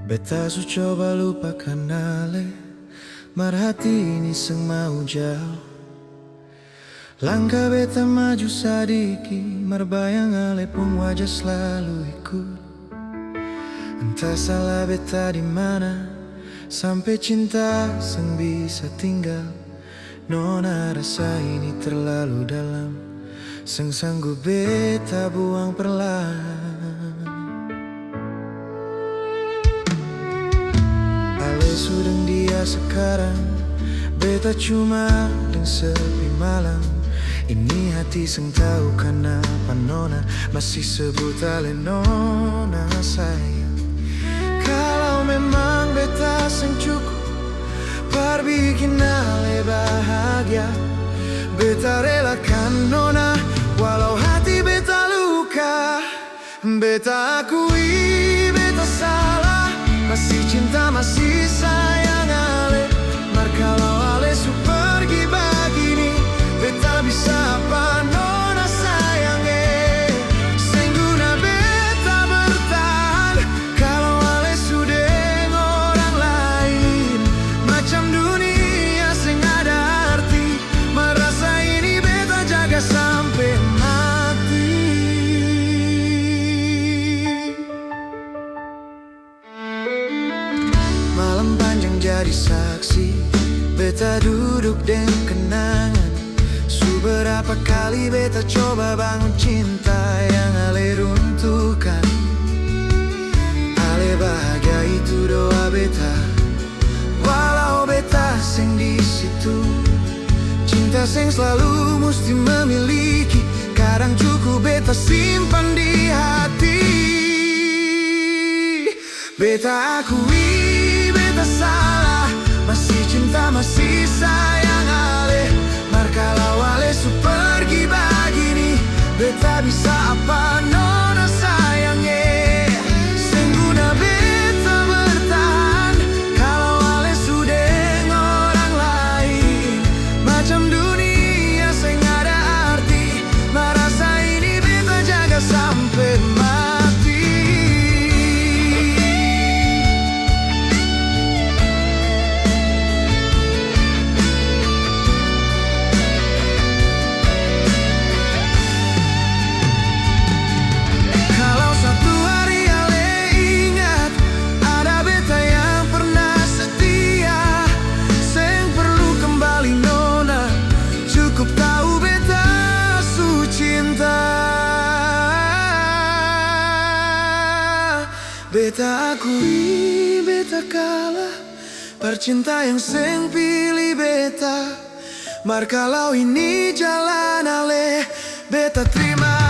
Beta su coba lupakan ale, mar hati ini seng mau jauh. Langkah beta maju sadiki, mar bayang ale pun wajah selalu ikut. Entah salah beta di mana, sampai cinta seng bisa tinggal. Nona rasa ini terlalu dalam, seng sanggup beta buang perlahan. Ale sudeng dia sekarang, beta cuma dan sepi malam. Ini hati seng tahu kenapa nona masih sebut ale nona sayang. Kalau memang beta seng cukup par bikin ale bahagia, beta relakan nona walau hati beta luka. Beta akui beta salah, masih cinta masih sayang ale. Mar kalau ale su pergi begini, beta bisa apa nona sayange. Seng guna beta bertahan kalau ale su deng orang lain. Macam dunia seng ada arti, mar rasa ini beta jaga sampai mati. Malam panjang jadi saksi, beta duduk dan kenangan. Berapa kali beta coba bangun cinta yang ale runtuhkan. Ale bahagia itu doa beta, walau beta seng di situ. Cinta seng selalu mesti memiliki, kadang cukup beta simpan di hati. Beta akui beta salah, masih cinta masih sayang ale. Mar kalau ale su pergi begini, beta bisa apa nona sayange. Seng guna beta bertahan kalau ale su deng orang lain. Macam dunia seng ada arti, mar rasa ini beta jaga sampai mati. Beta akui beta kalah, percinta yang seng pilih beta. Mar kalau ini jalan ale, beta terima.